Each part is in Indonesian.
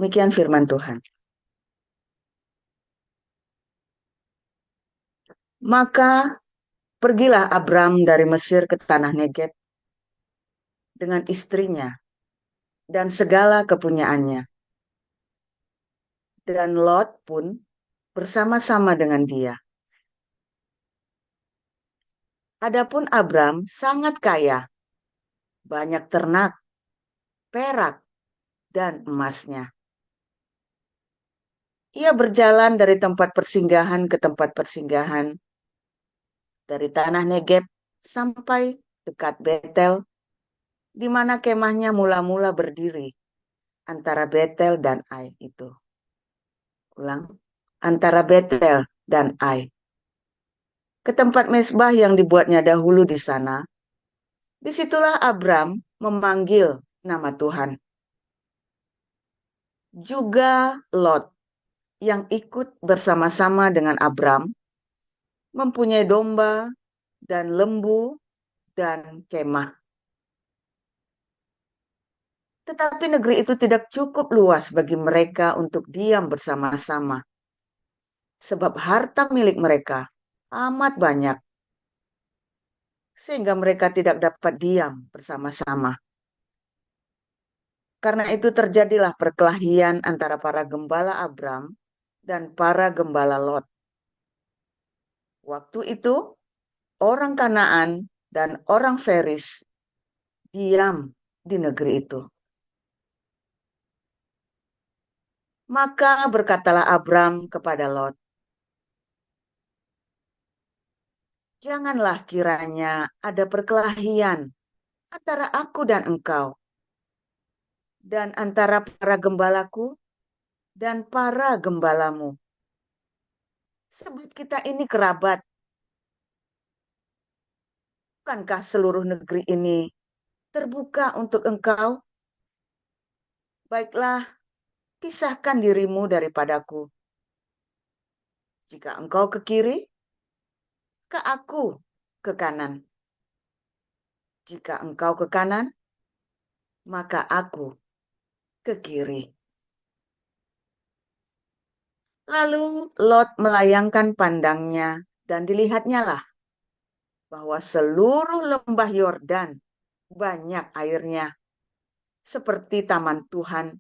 Demikian firman Tuhan. Maka pergilah Abram dari Mesir ke tanah Negeb dengan istrinya dan segala kepunyaannya. Dan Lot pun bersama-sama dengan dia. Adapun Abram sangat kaya, banyak ternak, perak, dan emasnya. Ia berjalan dari tempat persinggahan ke tempat persinggahan, dari tanah Negeb sampai dekat Betel, di mana kemahnya mula-mula berdiri, antara Betel dan Ai itu. Ulang, antara Betel dan Ai. Ke tempat mezbah yang dibuatnya dahulu di sana. Disitulah Abram memanggil nama Tuhan. Juga Lot yang ikut bersama-sama dengan Abram mempunyai domba dan lembu dan kemah. Tetapi negeri itu tidak cukup luas bagi mereka untuk diam bersama-sama, sebab harta milik mereka amat banyak, sehingga mereka tidak dapat diam bersama-sama. Karena itu terjadilah perkelahian antara para gembala Abram dan para gembala Lot. Waktu itu, orang Kanaan dan orang Feris diam di negeri itu. Maka berkatalah Abram kepada Lot, janganlah kiranya ada perkelahian antara aku dan engkau, dan antara para gembalaku dan para gembalamu. Sebab kita ini kerabat. Bukankah seluruh negeri ini terbuka untuk engkau? Baiklah, pisahkan dirimu daripadaku. Jika engkau ke kiri, ke aku ke kanan. Jika engkau ke kanan, maka aku ke kiri. Lalu Lot melayangkan pandangnya dan dilihatnya lah bahwa seluruh lembah Yordan banyak airnya, seperti taman Tuhan,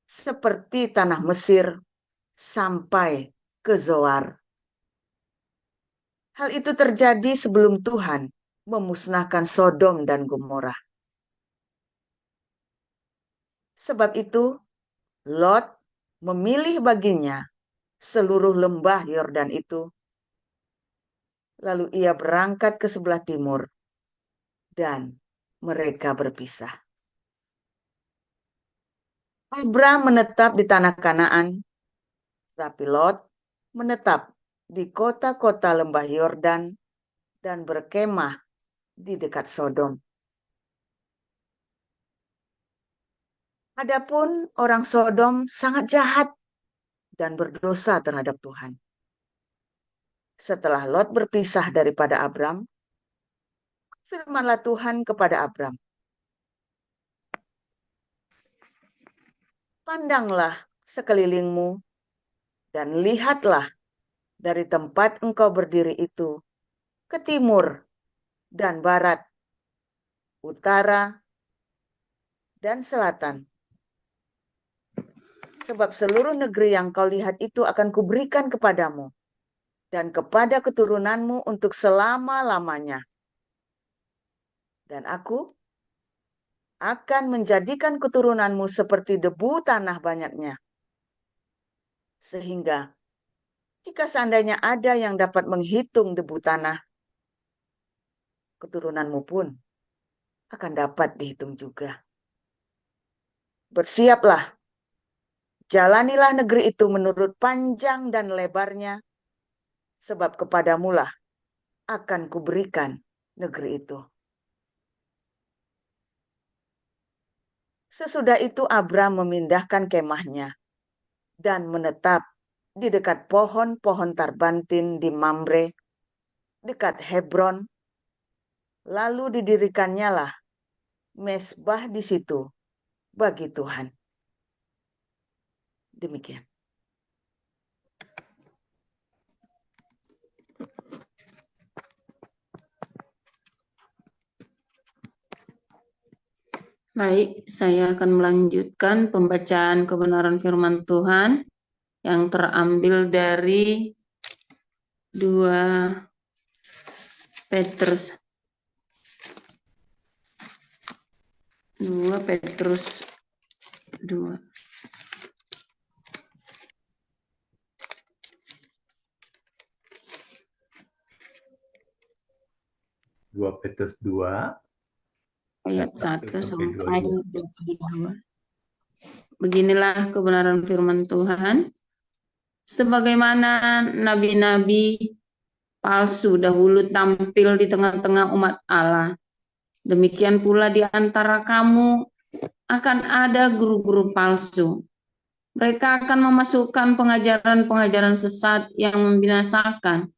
seperti tanah Mesir, sampai ke Zoar. Hal itu terjadi sebelum Tuhan memusnahkan Sodom dan Gomora. Sebab itu, Lot memilih baginya seluruh lembah Yordan itu. Lalu ia berangkat ke sebelah timur dan mereka berpisah. Abram menetap di tanah Kanaan, tapi Lot menetap di kota-kota lembah Yordan dan berkemah di dekat Sodom. Adapun orang Sodom sangat jahat dan berdosa terhadap Tuhan. Setelah Lot berpisah daripada Abram, firmanlah Tuhan kepada Abram, pandanglah sekelilingmu dan lihatlah dari tempat engkau berdiri itu ke timur dan barat, utara dan selatan. Sebab seluruh negeri yang kau lihat itu akan kuberikan kepadamu dan kepada keturunanmu untuk selama-lamanya. Dan aku akan menjadikan keturunanmu seperti debu tanah banyaknya. Sehingga jika seandainya ada yang dapat menghitung debu tanah, keturunanmu pun akan dapat dihitung juga. Bersiaplah, jalanilah negeri itu menurut panjang dan lebarnya, sebab kepadamulah akan kuberikan negeri itu. Sesudah itu Abram memindahkan kemahnya dan menetap di dekat pohon-pohon tarbantin di Mamre, dekat Hebron. Lalu didirikannya lah mezbah di situ bagi Tuhan. Demikian. Baik, saya akan melanjutkan pembacaan kebenaran firman Tuhan yang terambil dari 2 Petrus 2 Petrus 2. Petrus 2 ayat 1 sampai 22. 22. Beginilah kebenaran firman Tuhan. Sebagaimana nabi-nabi palsu dahulu tampil di tengah-tengah umat Allah, demikian pula di antara kamu akan ada guru-guru palsu. Mereka akan memasukkan pengajaran-pengajaran sesat yang membinasakan.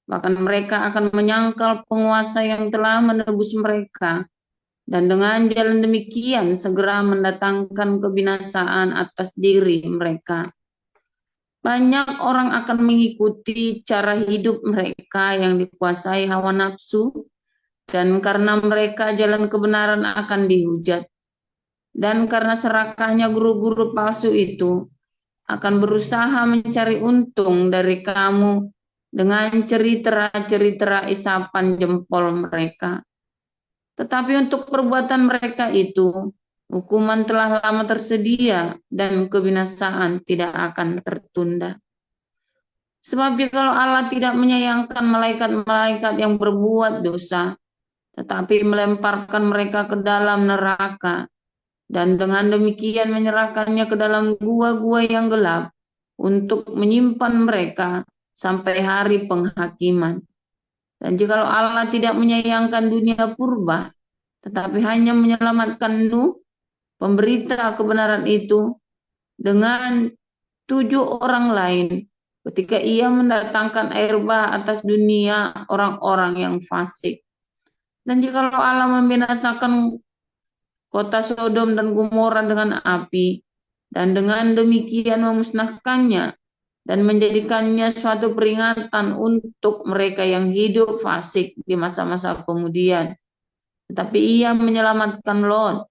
Bahkan mereka akan menyangkal penguasa yang telah menebus mereka. Dan dengan jalan demikian segera mendatangkan kebinasaan atas diri mereka. Banyak orang akan mengikuti cara hidup mereka yang dikuasai hawa nafsu, dan karena mereka jalan kebenaran akan dihujat. Dan karena serakahnya guru-guru palsu itu akan berusaha mencari untung dari kamu dengan cerita-cerita isapan jempol mereka. Tetapi untuk perbuatan mereka itu, hukuman telah lama tersedia dan kebinasaan tidak akan tertunda. Sebab jikalau Allah tidak menyayangkan malaikat-malaikat yang berbuat dosa, tetapi melemparkan mereka ke dalam neraka, dan dengan demikian menyerahkannya ke dalam gua-gua yang gelap untuk menyimpan mereka sampai hari penghakiman. Dan jikalau Allah tidak menyayangkan dunia purba, tetapi hanya menyelamatkan Nuh, pemberita kebenaran itu, dengan 7 orang lain, ketika ia mendatangkan air bah atas dunia orang-orang yang fasik. Dan jikalau Allah membinasakan kota Sodom dan Gomora dengan api, dan dengan demikian memusnahkannya, dan menjadikannya suatu peringatan untuk mereka yang hidup fasik di masa-masa kemudian. Tetapi ia menyelamatkan Lot,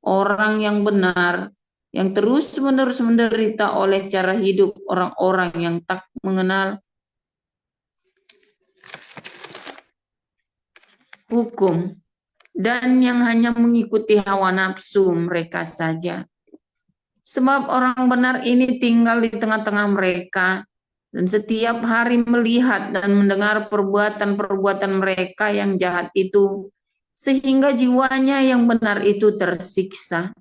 orang yang benar, yang terus-menerus menderita oleh cara hidup orang-orang yang tak mengenal hukum, dan yang hanya mengikuti hawa nafsu mereka saja. Sebab orang benar ini tinggal di tengah-tengah mereka, dan setiap hari melihat dan mendengar perbuatan-perbuatan mereka yang jahat itu, sehingga jiwanya yang benar itu tersiksa.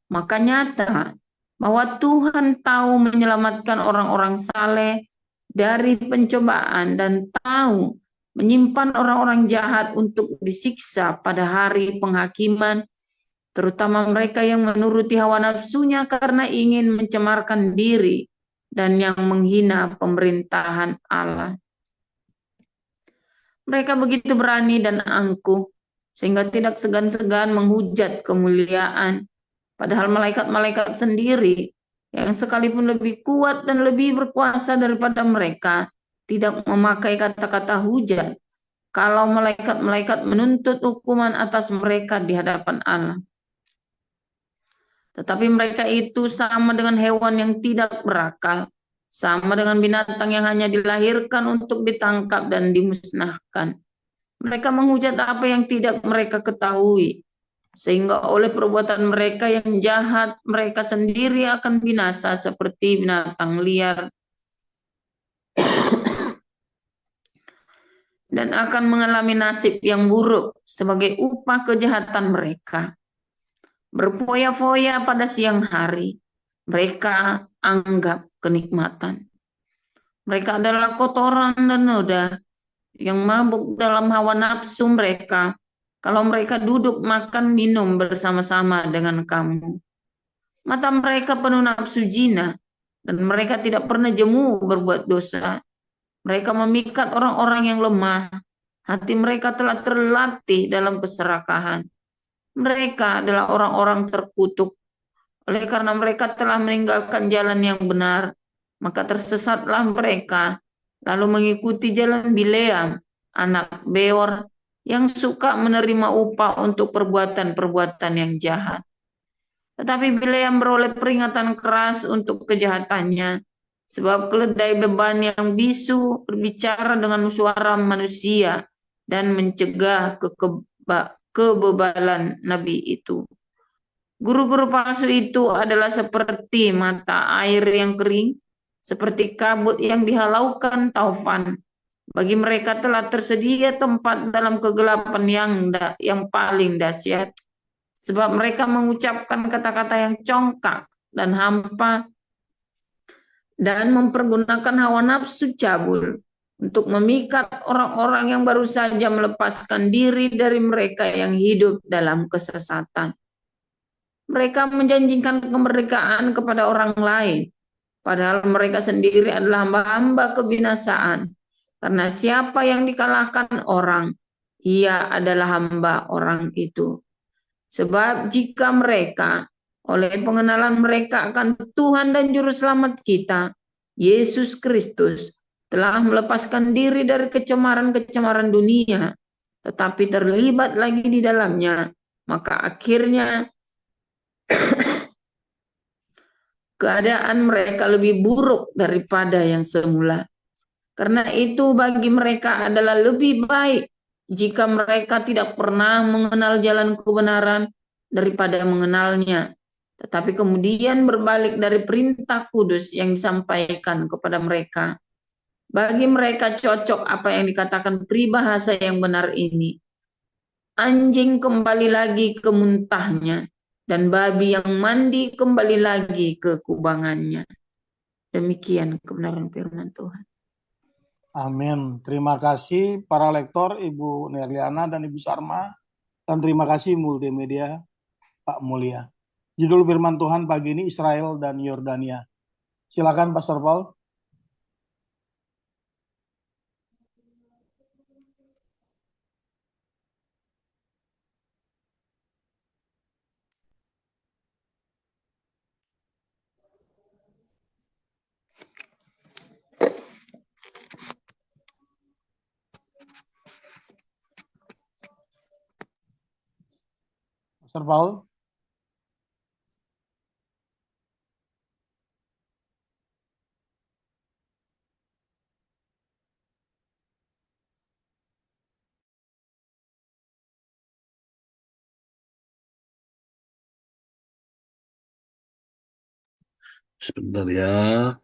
Maka nyata bahwa Tuhan tahu menyelamatkan orang-orang saleh dari pencobaan, dan tahu menyimpan orang-orang jahat untuk disiksa pada hari penghakiman, terutama mereka yang menuruti hawa nafsunya karena ingin mencemarkan diri dan yang menghina pemerintahan Allah. Mereka begitu berani dan angkuh, sehingga tidak segan-segan menghujat kemuliaan, padahal malaikat-malaikat sendiri yang sekalipun lebih kuat dan lebih berkuasa daripada mereka tidak memakai kata-kata hujat kalau malaikat-malaikat menuntut hukuman atas mereka di hadapan Allah. Tetapi mereka itu sama dengan hewan yang tidak berakal, sama dengan binatang yang hanya dilahirkan untuk ditangkap dan dimusnahkan. Mereka menghujat apa yang tidak mereka ketahui, sehingga oleh perbuatan mereka yang jahat, mereka sendiri akan binasa seperti binatang liar dan akan mengalami nasib yang buruk sebagai upah kejahatan mereka. Berfoya-foya pada siang hari, mereka anggap kenikmatan. Mereka adalah kotoran dan noda yang mabuk dalam hawa nafsu mereka, kalau mereka duduk makan minum bersama-sama dengan kamu. Mata mereka penuh nafsu zina, dan mereka tidak pernah jemu berbuat dosa. Mereka memikat orang-orang yang lemah, hati mereka telah terlatih dalam keserakahan. Mereka adalah orang-orang terkutuk, Oleh karena mereka telah meninggalkan jalan yang benar, maka tersesatlah mereka, lalu mengikuti jalan Bileam, anak Beor, yang suka menerima upah untuk perbuatan-perbuatan yang jahat. Tetapi Bileam beroleh peringatan keras untuk kejahatannya, sebab keledai beban yang bisu berbicara dengan suara manusia dan mencegah kebebalan nabi itu. Guru-guru palsu itu adalah seperti mata air yang kering, seperti kabut yang dihalaukan taufan. Bagi mereka telah tersedia tempat dalam kegelapan yang paling dahsyat, sebab mereka mengucapkan kata-kata yang congkak dan hampa dan mempergunakan hawa nafsu cabul untuk memikat orang-orang yang baru saja melepaskan diri dari mereka yang hidup dalam kesesatan. Mereka menjanjikan kemerdekaan kepada orang lain, padahal mereka sendiri adalah hamba-hamba kebinasaan. Karena siapa yang dikalahkan orang, ia adalah hamba orang itu. Sebab jika mereka, oleh pengenalan mereka akan Tuhan dan Juru Selamat kita, Yesus Kristus, telah melepaskan diri dari kecemaran-kecemaran dunia, tetapi terlibat lagi di dalamnya, maka akhirnya keadaan mereka lebih buruk daripada yang semula. Karena itu bagi mereka adalah lebih baik jika mereka tidak pernah mengenal jalan kebenaran daripada mengenalnya, tetapi kemudian berbalik dari perintah kudus yang disampaikan kepada mereka. Bagi mereka cocok apa yang dikatakan peribahasa yang benar ini. Anjing kembali lagi ke muntahnya, dan babi yang mandi kembali lagi ke kubangannya. Demikian kebenaran firman Tuhan. Amin. Terima kasih para lektor, Ibu Nerliana dan Ibu Sarma. Dan terima kasih multimedia, Pak Mulia. Judul firman Tuhan pagi ini Israel dan Yordania. Silakan Pastor Paul. Pastor Paul. Sebentar ya.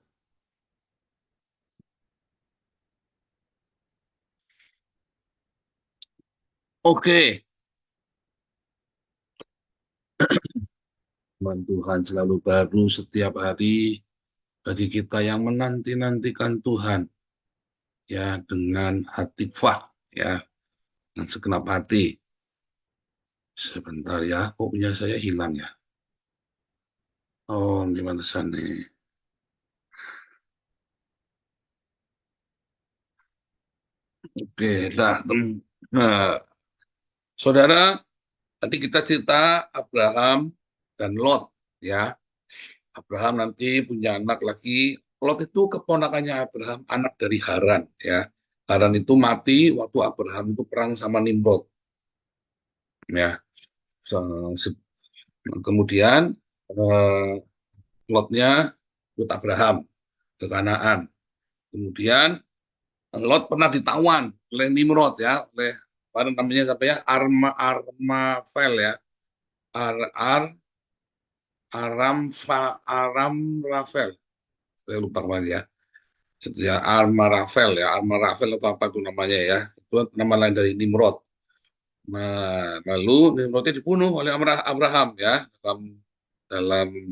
Oke. Firman Tuhan selalu baru setiap hari bagi kita yang menanti-nantikan Tuhan. Ya, dengan hati fah, ya, dengan segenap hati. Sebentar ya, kok punya saya hilang ya? Oh, gimana nih? Oke, nah, saudara, tadi kita cerita Abraham dan Lot, ya. Abraham nanti punya anak lagi. Lot itu keponakannya Abraham, anak dari Haran, ya. Haran itu mati waktu Abraham itu perang sama Nimrod, ya. Kemudian Lotnya ikut Abraham ke Kanaan. Kemudian Lot pernah ditawan oleh Nimrod, ya, oleh apa namanya Armafel, ya. Aram Rafael, saya lupa kemarin, ya. Itu ya Armaraphel, ya, Armaraphel atau apa itu namanya, ya. Itu nama lain dari Nimrod. Nah, lalu Nimrodnya dibunuh oleh Abraham, ya, dalam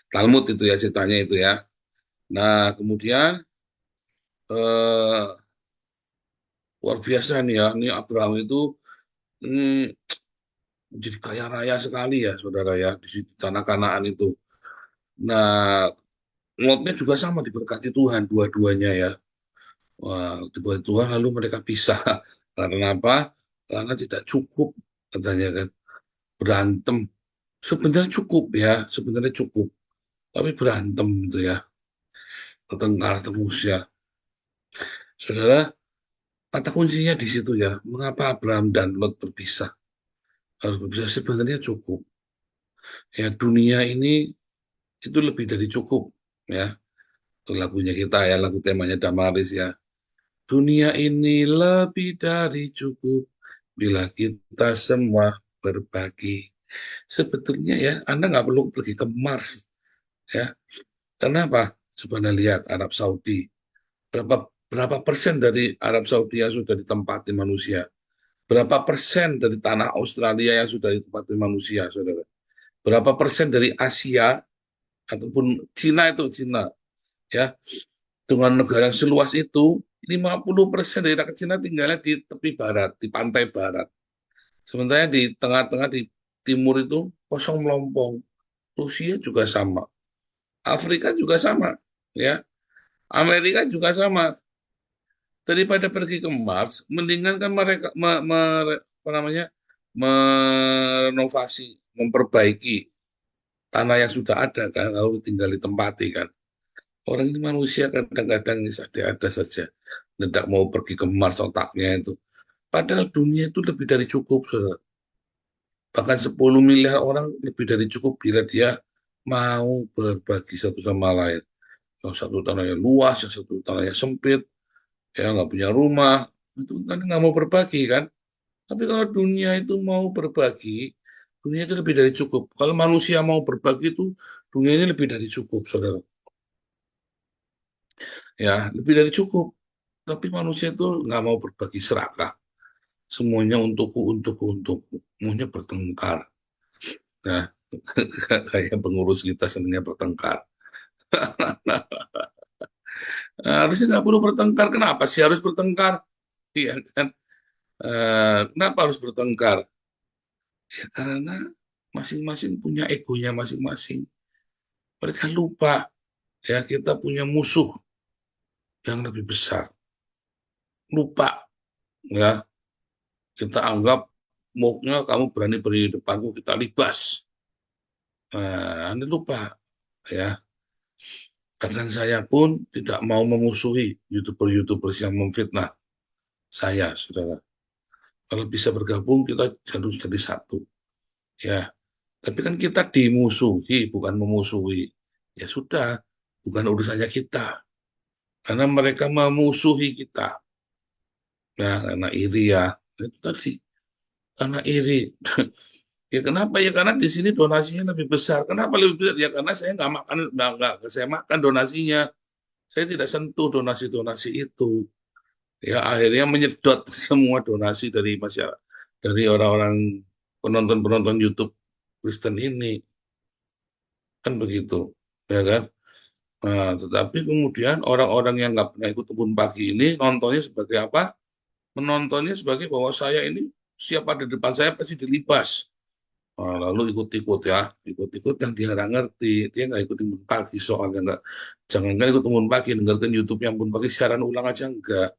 Talmud itu, ya, ceritanya itu, ya. Nah, kemudian luar biasa nih, ya, ini Abraham itu menjadi kaya raya sekali, ya, saudara, ya, di tanah Kanaan itu. Nah, Lotnya juga sama diberkati Tuhan, dua-duanya, ya. Wah, diberkati Tuhan, lalu mereka pisah. Karena apa? Karena tidak cukup, katanya kan, berantem Sebenarnya cukup ya, sebenarnya cukup. Tapi berantem gitu ya, bertengkar terus ya. Saudara, kata kuncinya di situ ya. Mengapa Abraham dan Lot berpisah? Harus berpisah sebenarnya cukup. Ya, dunia ini itu lebih dari cukup ya. Itu lagunya kita ya, lagu temanya Damaris ya. Dunia ini lebih dari cukup bila kita semua berbagi. Sebetulnya ya, Anda nggak perlu pergi ke Mars ya. Kenapa? Coba Anda lihat Arab Saudi. Berapa berapa persen dari Arab Saudi yang sudah ditempati manusia? Berapa persen dari tanah Australia yang sudah ditempati manusia, saudara? Berapa persen dari Asia ataupun Cina itu Cina ya, dengan negara yang seluas itu, 50% dari rakyat Cina tinggalnya di tepi barat, di pantai barat. Sementara di tengah-tengah, di timur itu kosong melompong. Rusia juga sama. Afrika juga sama. Ya, Amerika juga sama. Daripada pergi ke Mars, mendingan kan mereka apa namanya, merenovasi, memperbaiki tanah yang sudah ada kan, harus tinggal ditempati kan. Orang ini manusia kadang-kadang ini ada saja. Tidak mau pergi ke Mars otaknya itu. Padahal dunia itu lebih dari cukup, saudara. Bahkan 10 miliar orang lebih dari cukup bila dia mau berbagi satu sama lain. Yang satu tanahnya luas, yang satu tanahnya sempit, ya nggak punya rumah, itu kan nggak mau berbagi kan. Tapi kalau dunia itu mau berbagi, dunia itu lebih dari cukup. Kalau manusia mau berbagi itu, dunia ini lebih dari cukup, saudara. Ya, lebih dari cukup. Tapi manusia itu nggak mau berbagi serakah. Semuanya untukku. Maunya bertengkar. Nah, kayak pengurus kita senangnya bertengkar. Harusnya nggak perlu bertengkar. Kenapa sih harus bertengkar? Iya kan? Kenapa harus bertengkar? Ya karena masing-masing punya egonya masing-masing. Mereka lupa ya kita punya musuh yang lebih besar. Lupa ya, kita anggap maunya kamu berani berdiri di depanku, kita libas. Anda lupa ya. Bahkan saya pun tidak mau memusuhi YouTuber-YouTubers yang memfitnah saya, saudara. Kalau bisa bergabung, kita harus jadi satu. Ya, tapi kan kita dimusuhi, bukan memusuhi. Ya sudah, bukan urusannya kita. Karena mereka memusuhi kita. Ya, karena iri ya. Itu tadi, karena iri. Ya kenapa ya? Karena di sini donasinya lebih besar. Kenapa lebih besar? Ya karena saya nggak makan, nggak saya makan donasinya. Saya tidak sentuh donasi-donasi itu. Ya akhirnya menyedot semua donasi dari masyarakat, dari orang-orang penonton-penonton YouTube Kristen ini. Kan begitu, ya kan? Nah, tetapi kemudian orang-orang yang nggak pernah ikut kebun pagi ini nontonnya sebagai apa? Menontonnya sebagai bahwa saya ini siapa di depan saya pasti dilibas. Nah, lalu ikut-ikut ya, ikut-ikut yang dia nggak ngerti, dia nggak ikut kebun pagi soalnya nggak. Jangan ikut kebun pagi, dengarkan YouTube yang kebun pagi siaran ulang aja enggak.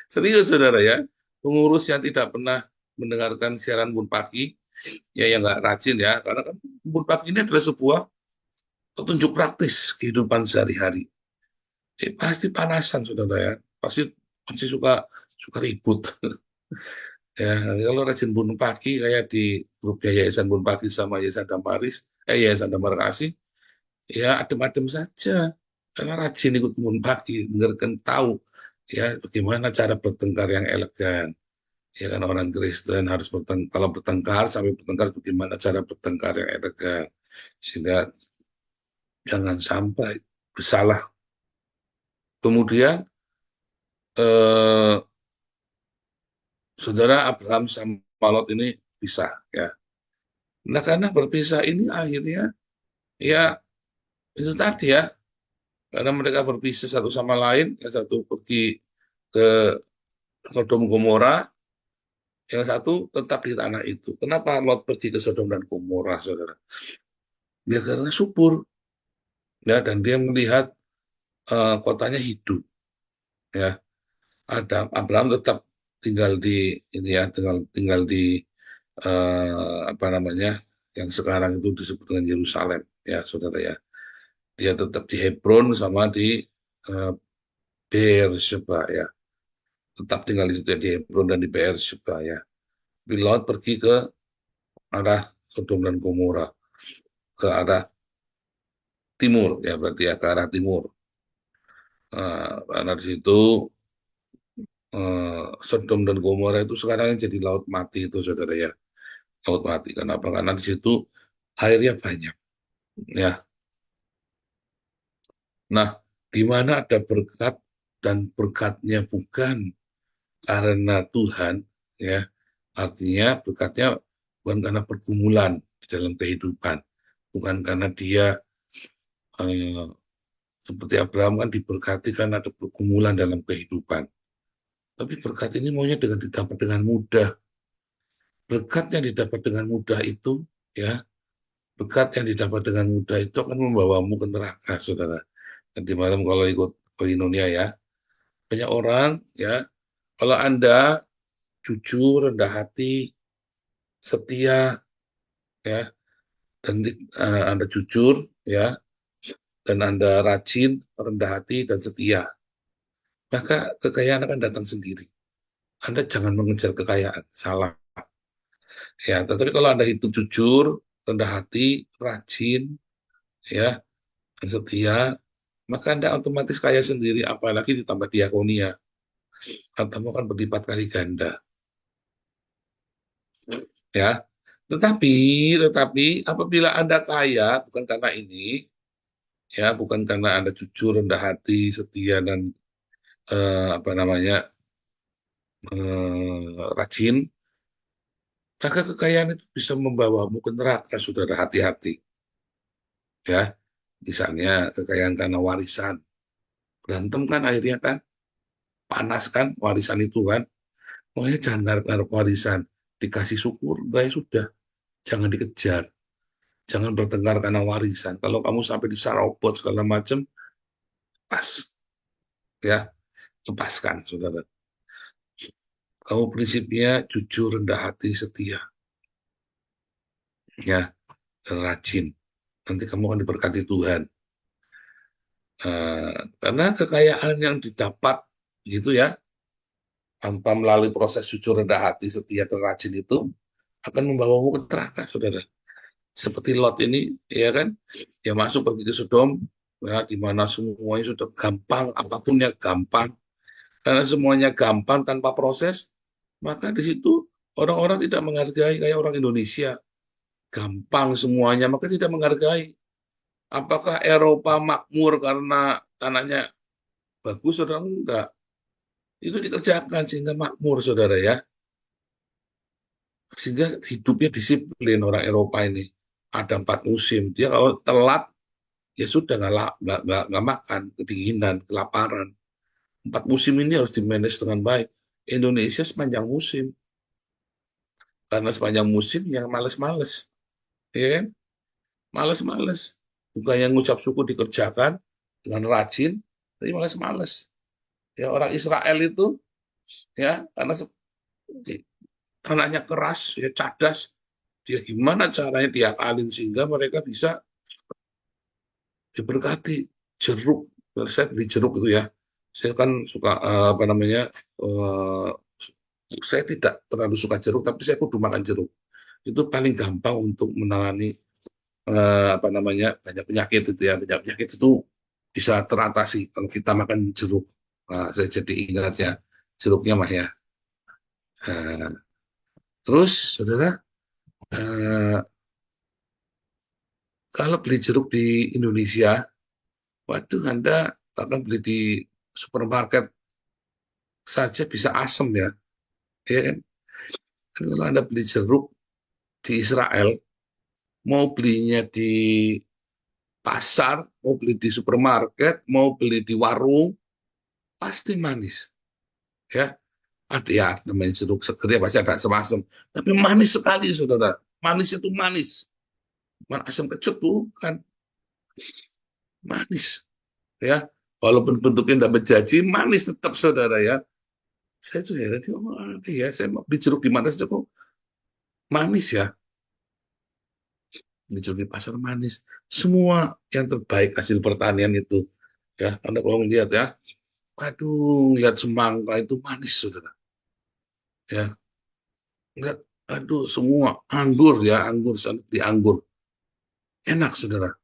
Serius saudara ya, pengurus yang tidak pernah mendengarkan siaran kebun pagi, ya yang nggak rajin ya, karena kan kebun pagi ini adalah sebuah petunjuk praktis kehidupan sehari-hari. Pasti panasan saudara ya, pasti pasti suka suka ribut. Ya kalau rajin bunuh pagi kayak di grup Yayasan Bunuh Pagi sama Yayasan Damaris, Yayasan Damar Kasih, ya adem-adem saja. Karena rajin ikut bunuh pagi, dengarkan tahu ya bagaimana cara bertengkar yang elegan. Ya kan orang Kristen harus bertengkar, kalau bertengkar sampai bertengkar bagaimana cara bertengkar yang elegan. Sehingga jangan sampai bersalah. Kemudian eh, saudara Abraham sama Lot ini pisah ya. Nah karena berpisah ini akhirnya ya itu tadi ya, karena mereka berpisah satu sama lain, yang satu pergi ke Sodom Gomora, yang satu tetap di tanah itu. Kenapa Lot pergi ke Sodom dan Gomora, saudara? Ya karena subur, ya dan dia melihat kotanya hidup, ya. Abraham tetap tinggal di ini ya, tinggal tinggal di apa namanya yang sekarang itu disebut dengan Yerusalem, ya saudara ya. Dia tetap di Hebron sama di Beersheba ya. Tetap tinggal di situ di Hebron dan di Beersheba ya. Lot pergi ke arah Sodom dan Gomora, ke arah timur ya, berarti ya ke arah timur. Karena di situ Sodom dan Gomora itu sekarang jadi laut mati itu saudara ya. Laut mati. Kenapa? Karena di situ airnya banyak ya. Nah, di mana ada berkat dan berkatnya bukan karena Tuhan ya. Artinya berkatnya bukan karena pergumulan di dalam kehidupan, bukan karena dia seperti Abraham kan diberkati karena ada pergumulan dalam kehidupan. Tapi berkat ini maunya didapat dengan mudah. Berkat yang didapat dengan mudah itu, ya, berkat yang didapat dengan mudah itu akan membawamu ke neraka, saudara. Nanti malam kalau ikut koinonia ya, banyak orang, ya, kalau Anda jujur, rendah hati, setia, ya, dan Anda jujur, ya, dan Anda rajin, rendah hati, dan setia, maka kekayaan akan datang sendiri. Anda jangan mengejar kekayaan, salah. Ya, tetapi kalau Anda hidup jujur, rendah hati, rajin, ya, dan setia, maka Anda otomatis kaya sendiri, apalagi ditambah diakonia. Hartamu akan berlipat kali ganda. Ya, tetapi apabila Anda kaya, bukan karena ini, ya, bukan karena Anda jujur, rendah hati, setia, dan rajin, maka kekayaan itu bisa membawamu ke neraka, saudara, hati-hati. Ya, misalnya kekayaan karena warisan. Berantem kan akhirnya kan, panas kan warisan itu kan. Pokoknya jangan ngarep-ngarep warisan. Dikasih syukur, enggak ya sudah. Jangan dikejar. Jangan bertengkar karena warisan. Kalau kamu sampai disarobot segala macam, pas. Ya, lepaskan, saudara. Kamu prinsipnya jujur, rendah hati, setia. Ya, dan rajin. Nanti kamu akan diberkati Tuhan. Karena kekayaan yang didapat gitu ya, tanpa melalui proses jujur, rendah hati, setia, dan rajin itu akan membawamu ke neraka, saudara. Seperti Lot ini, ya kan, dia masuk pergi ke Sodom, ya, di mana semuanya sudah gampang, apapun yang gampang, karena semuanya gampang tanpa proses, maka di situ orang-orang tidak menghargai kayak orang Indonesia, gampang semuanya, maka tidak menghargai. Apakah Eropa makmur karena tanahnya bagus, saudara? Enggak. Itu dikerjakan sehingga makmur, saudara ya. Sehingga hidupnya disiplin orang Eropa ini. Ada 4 musim. Dia kalau telat, ya sudah nggak makan, kedinginan, kelaparan. 4 musim ini harus dimanage dengan baik. Indonesia sepanjang musim. Karena sepanjang musim yang males-males. Ya kan? Males-males. Bukan yang ngucap syukur dikerjakan dengan rajin, tapi males-males. Ya, orang Israel itu, ya, karena tanahnya keras, ya cadas, dia gimana caranya diakalin sehingga mereka bisa diberkati. Jeruk, saya beli jeruk itu ya, saya kan suka saya tidak terlalu suka jeruk, tapi saya kudu makan jeruk. Itu paling gampang untuk menangani banyak penyakit itu ya. Banyak penyakit itu bisa teratasi kalau kita makan jeruk. Saya jadi ingat ya, jeruknya mah ya. Terus, saudara, kalau beli jeruk di Indonesia, waduh, Anda akan beli di supermarket saja bisa asem ya. Ya kan? Kalau Anda beli jeruk di Israel, mau belinya di pasar, mau beli di supermarket, mau beli di warung, pasti manis. Ya, ada ya namanya jeruk seger ya pasti ada asam-asam. Tapi manis sekali, saudara. Manis itu manis. Asam kecut tuh kan manis. Ya, walaupun bentuknya tidak menjanji, manis tetap, saudara ya. Saya tuh heran, ya, saya mau beli jeruk di mana saja kok manis ya. dijual di pasar manis. Semua yang terbaik hasil pertanian itu. Ya, Anda kalau melihat ya, aduh, lihat semangka itu manis, saudara. Ya, enggak, aduh, semua anggur ya, anggur di anggur enak, saudara.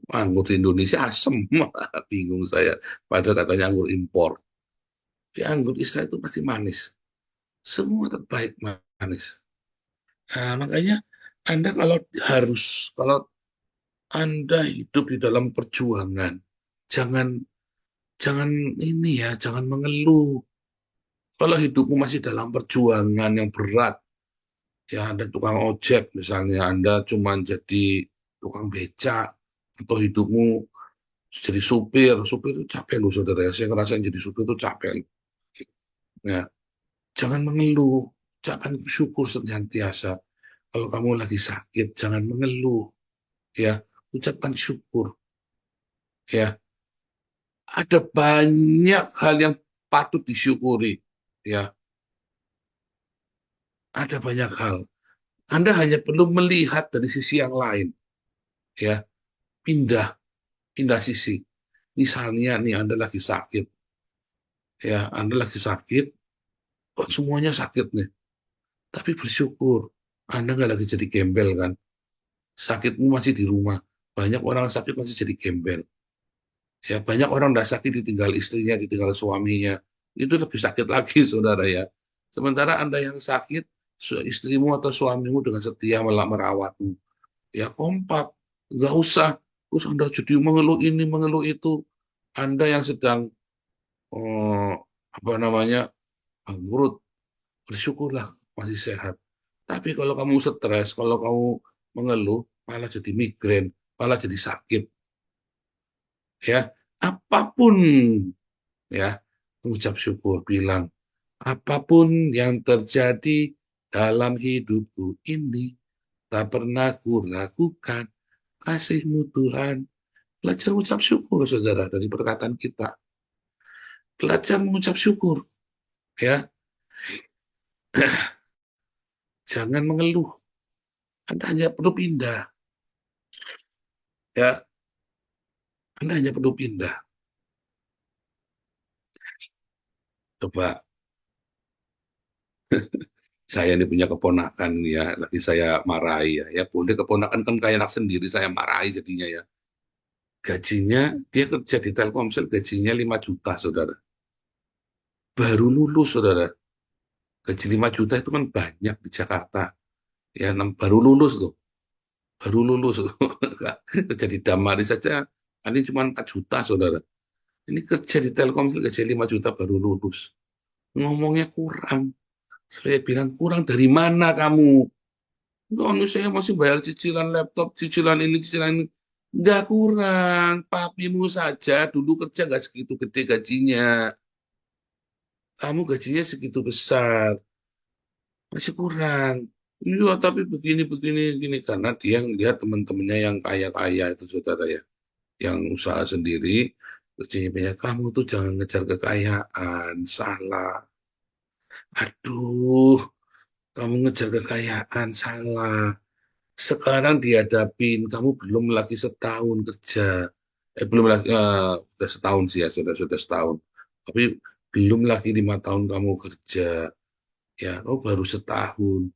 Anggur di Indonesia asem, bingung saya. Padahal katanya anggur impor. Di anggur Israel itu pasti manis. Semua terbaik manis. Nah, makanya Anda kalau Anda hidup di dalam perjuangan, jangan jangan ini ya, jangan mengeluh. Kalau hidupmu masih dalam perjuangan yang berat, ya Anda tukang ojek misalnya, Anda cuma jadi tukang becak, atau hidupmu jadi supir, supir itu capek loh saudara. Saya ngerasain jadi supir itu capek. Ya, jangan mengeluh, ucapkan syukur senantiasa. Kalau kamu lagi sakit, jangan mengeluh, ya, ucapkan syukur, ya. Ada banyak hal yang patut disyukuri, ya. Ada banyak hal. Anda hanya perlu melihat dari sisi yang lain, ya. Pindah, pindah sisi. Misalnya nih Anda lagi sakit, ya, Anda lagi sakit, kok semuanya sakit nih. Tapi bersyukur, Anda nggak lagi jadi gembel kan. Sakitmu masih di rumah. Banyak orang sakit masih jadi gembel. Ya, banyak orang udah sakit ditinggal istrinya, ditinggal suaminya. Itu lebih sakit lagi, saudara ya. Sementara Anda yang sakit, istrimu atau suamimu dengan setia merawatmu. Ya kompak, nggak usah. Terus Anda jadi mengeluh ini, mengeluh itu. Anda yang sedang, eh, apa namanya, bangkrut, bersyukurlah masih sehat. Tapi kalau kamu stres, kalau kamu mengeluh, malah jadi migrain, malah jadi sakit. Ya, apapun ya, mengucap syukur, bilang, apapun yang terjadi dalam hidupku ini, tak pernah kuragukan kasih-Mu Tuhan. Belajar mengucap syukur, saudara, dari perkataan kita. Belajar mengucap syukur, ya. Jangan mengeluh. Anda hanya perlu pindah, ya. Anda hanya perlu pindah. Coba, saya ini punya keponakan ya, lagi saya marahi ya. Ya boleh, keponakan kan kayak anak sendiri, saya marahi jadinya ya. Gajinya, dia kerja di Telkomsel, gajinya 5 juta, saudara. Baru lulus, saudara. Gaji 5 juta itu kan banyak di Jakarta. Ya, baru lulus loh. Baru lulus loh. Kerja di Damari saja, ini cuma 4 juta, saudara. Ini kerja di Telkomsel, gaji 5 juta baru lulus. Ngomongnya kurang. Saya bilang, kurang dari mana kamu? Enggak, saya masih bayar cicilan laptop, cicilan ini, cicilan ini. Enggak kurang. Papimu saja dulu kerja nggak segitu gede gajinya. Kamu gajinya segitu besar, masih kurang. Iya, tapi begini, begini, gini. Karena dia ngelihat teman-temannya yang kaya-kaya itu, saudara ya. Yang usaha sendiri, gajinya banyak. Kamu tuh jangan ngejar kekayaan, salah. Aduh, kamu ngejar kekayaan, salah. Sekarang dihadapin, kamu belum lagi setahun kerja. Belum lagi, sudah setahun sih ya, sudah setahun. Tapi belum lagi 5 tahun kamu kerja. Ya, kamu baru setahun.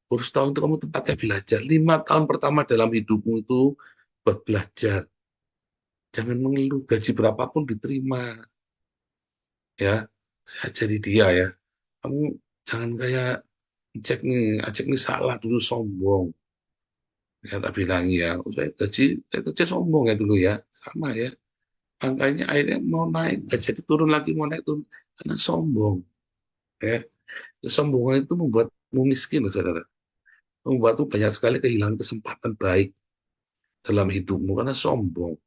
Baru setahun itu kamu tempatnya belajar. 5 tahun pertama dalam hidupmu itu buat belajar. Jangan mengeluh, gaji berapapun diterima. Ya, saya jadi dia ya. Kamu jangan kayak cek nih salah dulu sombong. Ya tak bilang ya, saya kerja sombong ya dulu ya, sama ya. Angkanya akhirnya mau naik, nggak jadi turun lagi, mau naik turun karena sombong. Ya, kesombongan itu membuatmu miskin, loh, saudara. Membuatmu banyak sekali kehilangan kesempatan baik dalam hidupmu karena sombong.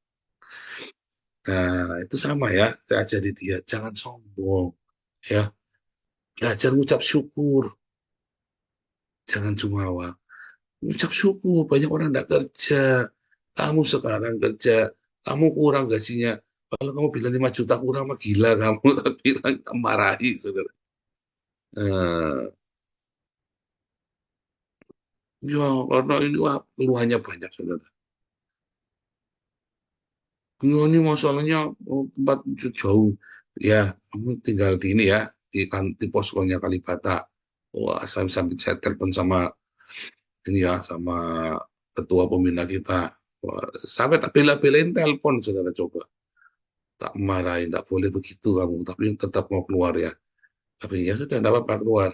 Nah, itu sama ya, saya ajari dia, jangan sombong. Ya, belajar mengucap syukur, jangan jumawa. Ucap syukur, banyak orang tidak kerja. Kamu sekarang kerja, kamu kurang gajinya. Kalau kamu bilang 5 juta kurang, mah gila kamu. Tapi bilang marahi, saudara. Eh, Ya, karena ini wah, keluhannya banyak, saudara. Ya, ini masalahnya tempat jauh. Ya, kamu tinggal di ini ya, di poskonya Kalibata. Wah, sampai saya telepon sama ini ya, sama ketua pembina kita. Wah, sampai tak bela-belain telepon, saudara coba. Tak marahin, tak boleh begitu kamu, tapi tetap mau keluar ya. Tapi ya sudah, tidak apa-apa keluar.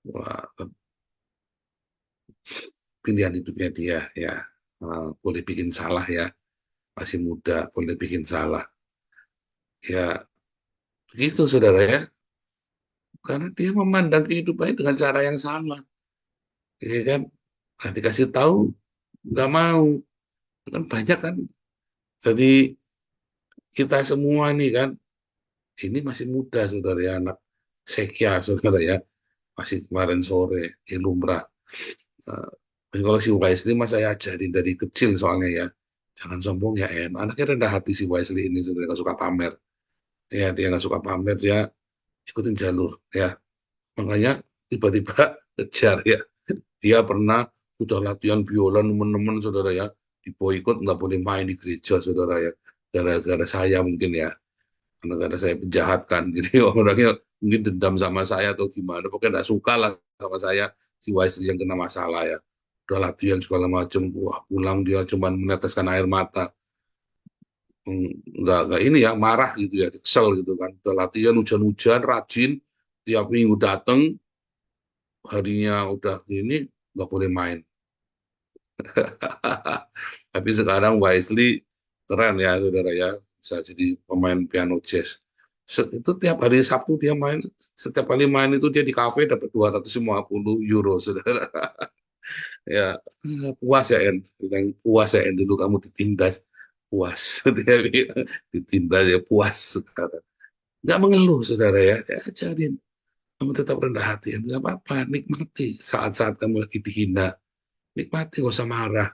Wah, pilihan hidupnya dia ya. Boleh bikin salah ya, masih muda, boleh bikin salah. Ya, begitu saudara ya. Karena dia memandang kehidupannya dengan cara yang sama. Ya kan? Nah, dikasih tahu, nggak mau. Kan banyak kan. Jadi kita semua nih kan, ini masih muda saudara ya, anak Sekya saudara ya. Masih kemarin sore, di lumrah. Eh, dan kalau si Wesley mas saya ajarin dari kecil soalnya ya. Jangan sombong ya Em. Anaknya rendah hati si Wesley ini saudara, nggak suka pamer. Ya, dia nggak suka pamer, dia ikutin jalur ya. Makanya tiba-tiba kejar ya. Dia pernah sudah latihan biola teman-teman saudara ya, diboikot nggak boleh main di gereja saudara ya, gara-gara saya mungkin ya, karena gara saya penjahat kan, jadi orangnya mungkin dendam sama saya atau gimana, pokoknya nggak suka lah sama saya, si Wesley yang kena masalah ya, udah latihan segala macam, wah pulang dia cuman meneteskan air mata. Nggak ini ya, marah gitu ya, kesel gitu kan, udah latihan hujan-hujan rajin, tiap minggu dateng, harinya udah ini nggak boleh main. Tapi sekarang Wisely keren ya, saudara ya, bisa jadi pemain piano jazz. Itu tiap hari Sabtu dia main, setiap kali main itu dia di kafe dapat 250 euro, saudara. Ya, puas ya En, bilang puas ya En, dulu kamu ditindas, puas. Dia bilang, ditindas ya puas sekarang. Nggak mengeluh, saudara ya, ya ajarin. Kamu tetap rendah hati, ya, nggak apa-apa, nikmati saat-saat kamu lagi dihina. Nikmati, gak usah marah.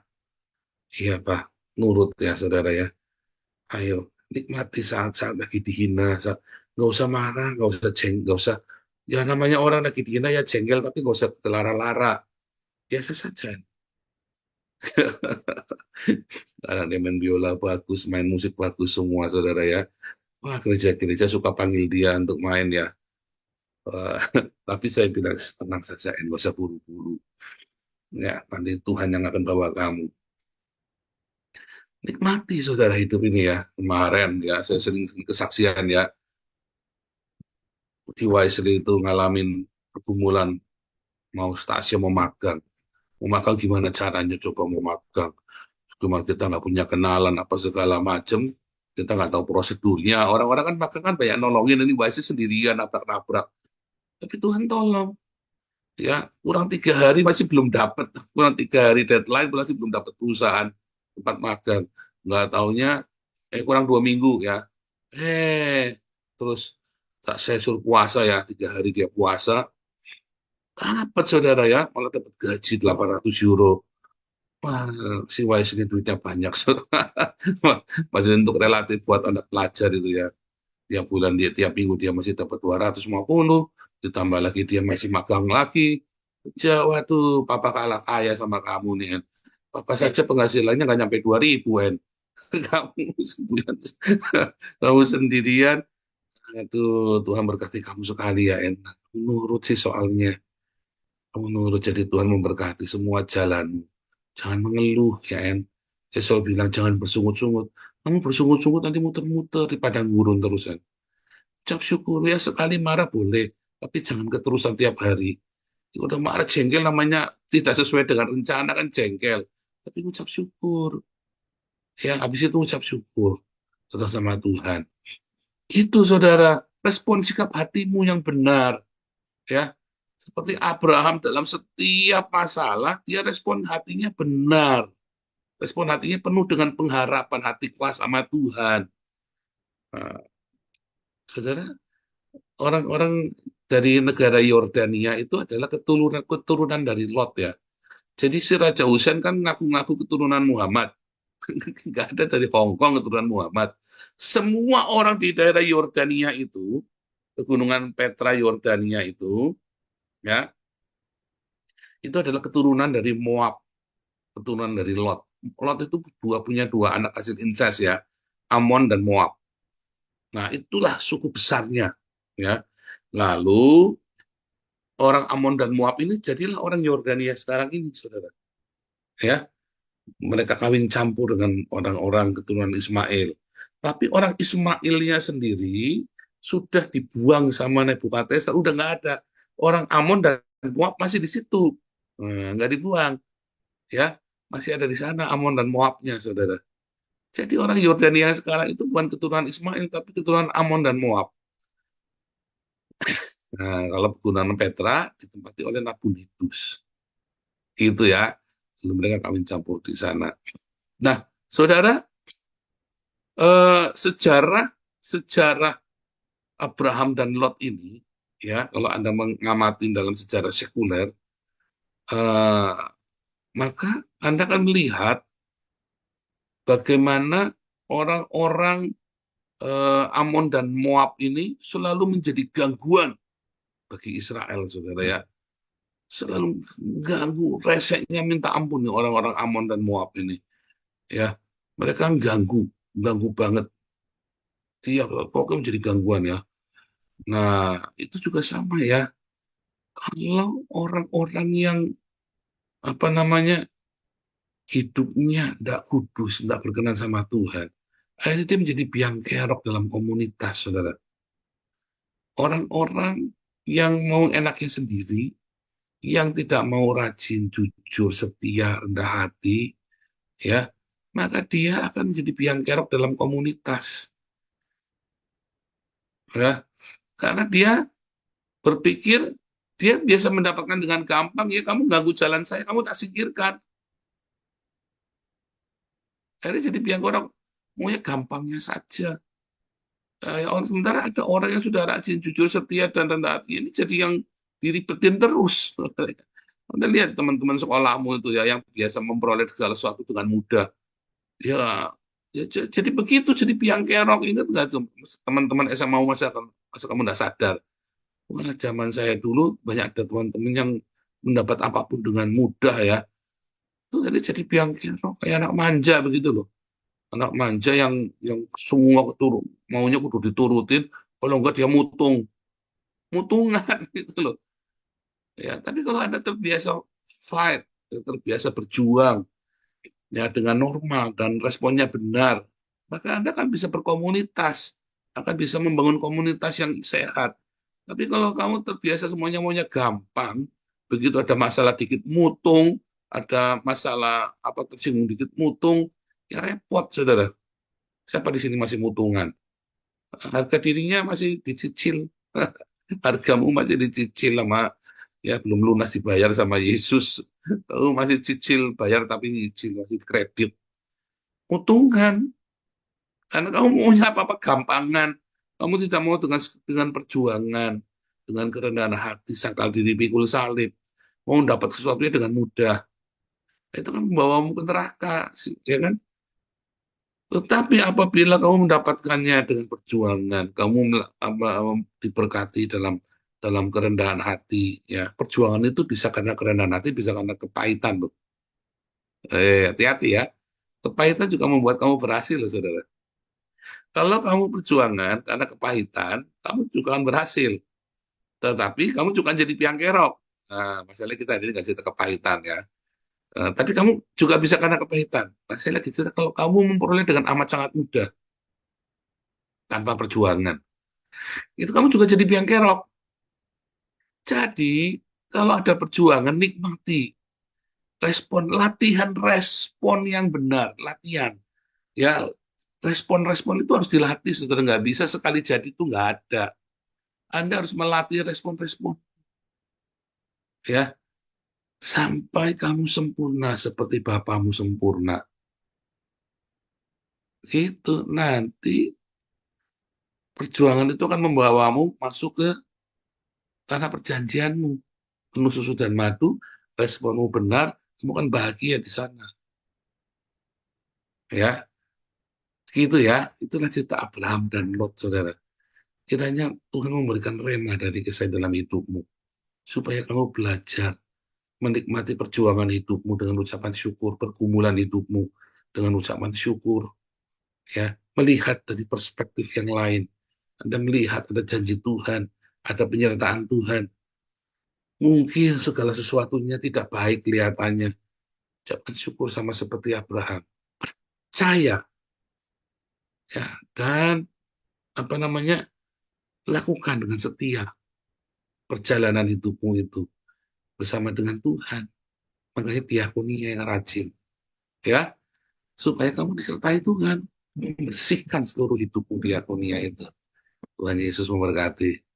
Iya, Pak. Nurut ya, saudara ya. Ayo, nikmati saat-saat lagi dihina. Nggak usah marah, nggak usah nggak usah. Ya namanya orang lagi dihina ya jengkel, tapi nggak usah kelara-lara. Biasa saja. Karena dia main biola bagus, main musik bagus semua, saudara ya. Wah, gereja-gereja suka panggil dia untuk main ya. Wah, tapi saya bilang tenang saja, nggak usah buru-buru. Ya, nanti Tuhan yang akan bawa kamu. Nikmati saudara hidup ini ya. Kemarin ya, saya sering kesaksian ya. Di Wisely itu ngalamin pergumulan, mau stasiun mau magang. Mau magang gimana caranya coba mau magang. Cuma kita nggak punya kenalan apa segala macem. Kita nggak tahu prosedurnya. Orang-orang kan magang kan banyak nolongin. Ini Wisely sendirian nabrak-nabrak. Tapi Tuhan tolong. Ya, kurang 3 hari masih belum dapat. Kurang 3 hari deadline masih belum dapat perusahaan tempat magang. Nggak taunya, kurang 2 minggu ya. Terus saya suruh puasa ya, 3 hari dia puasa, dapat saudara ya, malah dapat gaji 800 euro. Wah, si Wise ini duitnya banyak, saudara. Masih untuk relatif buat anak pelajar itu ya. Tiap bulan dia, tiap minggu dia masih dapat 250, ditambah lagi dia masih magang lagi. Waduh, papa kalah kaya sama kamu nih, En. Papa saja penghasilannya nggak nyampe 2.000, En. Kamu sebulan, kamu sendirian. Aduh, Tuhan berkati kamu sekali ya, En. Nurut sih soalnya. Kamu nurut, jadi Tuhan memberkati semua jalanmu. Jangan mengeluh ya, En. Saya selalu bilang jangan bersungut-sungut. Kamu bersungut-sungut nanti muter-muter di padang gurun terus, En. Ucap syukur ya, sekali marah boleh, tapi jangan keterusan tiap hari. Udah marah jengkel namanya tidak sesuai dengan rencana kan jengkel. Tapi ucap syukur. Ya, habis itu ucap syukur atas sama Tuhan. Itu saudara, respon sikap hatimu yang benar. Ya, seperti Abraham dalam setiap masalah, dia respon hatinya benar. Respon hatinya penuh dengan pengharapan, hati kuat sama Tuhan. Nah, saudara, orang-orang dari negara Yordania itu adalah keturunan dari Lot ya. Jadi si Raja Hussein kan ngaku-ngaku keturunan Muhammad. Nggak ada dari Hong Kong keturunan Muhammad. Semua orang di daerah Yordania itu, pegunungan Petra Yordania itu, ya, itu adalah keturunan dari Moab, keturunan dari Lot. Lot itu punya dua anak hasil incest ya, Amon dan Moab. Nah, itulah suku besarnya ya. Lalu orang Amon dan Moab ini jadilah orang Yordania sekarang ini, saudara. Ya, mereka kawin campur dengan orang-orang keturunan Ismail. Tapi orang Ismailnya sendiri sudah dibuang sama Nebukadnezar, udah nggak ada. Orang Amon dan Moab masih di situ, nggak dibuang, ya, masih ada di sana Amon dan Moabnya, saudara. Jadi orang Yordania sekarang itu bukan keturunan Ismail, tapi keturunan Amon dan Moab. Nah, kalau keturunan Petra ditempati oleh Nabonidus, gitu ya. Lalu mereka kawin campur di sana. Nah, saudara, sejarah Abraham dan Lot ini, ya, kalau Anda mengamati dalam sejarah sekuler, maka Anda akan melihat bagaimana orang-orang Amon dan Moab ini selalu menjadi gangguan bagi Israel, saudara ya. Selalu ganggu, reseknya minta ampun nih orang-orang Amon dan Moab ini. Ya, mereka ganggu banget. Dia pokoknya menjadi gangguan ya. Nah, itu juga sama ya. Kalau orang-orang yang hidupnya tidak kudus, tidak berkenan sama Tuhan, akhirnya dia menjadi biang kerok dalam komunitas, saudara. Orang-orang yang mau enaknya sendiri, yang tidak mau rajin, jujur, setia, rendah hati, ya, maka dia akan menjadi biang kerok dalam komunitas, ya, karena dia berpikir dia biasa mendapatkan dengan gampang, ya kamu ganggu jalan saya, kamu tak singkirkan. Akhirnya jadi biang kerok, maunya gampangnya saja. Sementara ada orang yang sudah rajin, jujur, setia, dan rendah hati, ini jadi yang diribetin terus. Anda lihat teman-teman sekolahmu itu ya, yang biasa memperoleh segala sesuatu dengan mudah. Ya, jadi begitu, jadi biang kerok. Ingat nggak tuh teman-teman SMA masa kamu nggak sadar? Wah, zaman saya dulu banyak ada teman-teman yang mendapat apapun dengan mudah ya. Itu jadi biang kerok, kayak anak manja begitu loh. Anak manja yang semua maunya kudu diturutin, kalau enggak dia mutungan gitu loh. Ya, tapi kalau Anda terbiasa fight, terbiasa berjuang ya dengan normal dan responnya benar, maka Anda akan bisa berkomunitas, akan bisa membangun komunitas yang sehat. Tapi kalau kamu terbiasa semuanya maunya gampang, begitu ada masalah dikit mutung, ada masalah tersinggung dikit mutung, ya repot, saudara. Siapa di sini masih mutungan? Harga dirinya masih dicicil, hargamu masih dicicil sama ya belum lunas dibayar sama Yesus. Kamu masih cicil, bayar tapi nyicil, masih kredit. Mutungan, karena kamu maunya apa-apa gampangan. Kamu tidak mau dengan perjuangan, dengan kerendahan hati, sangkal diri pikul salib. Mau dapat sesuatunya dengan mudah. Itu kan membawamu ke neraka, ya kan? Tetapi apabila kamu mendapatkannya dengan perjuangan, kamu diberkati dalam kerendahan hati, ya perjuangan itu bisa karena kerendahan hati, bisa karena kepahitan loh. Hati-hati ya, kepahitan juga membuat kamu berhasil loh, saudara. Kalau kamu perjuangan karena kepahitan, kamu juga akan berhasil. Tetapi kamu juga jadi biang kerok. Nah, masalahnya kita ini nggak cerita kepahitan ya. Tapi kamu juga bisa karena kepahitan. Masalahnya cerita kalau kamu memperoleh dengan amat sangat mudah, tanpa perjuangan. Itu kamu juga jadi biang kerok. Jadi, kalau ada perjuangan, nikmati. Latihan respon yang benar. Latihan. Ya, respon-respon itu harus dilatih, saudara. Nggak bisa sekali jadi itu nggak ada. Anda harus melatih respon-respon. Ya, sampai kamu sempurna seperti Bapamu sempurna. Itu nanti perjuangan itu akan membawamu masuk ke tanah perjanjianmu. Penuh susu dan madu, responmu benar, kamu akan bahagia di sana. Ya, gitu ya. Itulah cerita Abraham dan Lot, saudara. Kiranya Tuhan memberikan rema dari kisah dalam hidupmu, supaya kamu belajar menikmati perjuangan hidupmu dengan ucapan syukur, pergumulan hidupmu dengan ucapan syukur, ya, melihat dari perspektif yang lain. Anda melihat ada janji Tuhan, ada penyertaan Tuhan. Mungkin segala sesuatunya tidak baik kelihatannya. Ucapkan syukur sama seperti Abraham. Percaya, ya, dan lakukan dengan setia perjalanan hidupmu itu bersama dengan Tuhan. Makanya diakonia yang rajin, ya, supaya kamu disertai Tuhan, membersihkan seluruh hidupmu diakonia itu. Tuhan Yesus memberkati.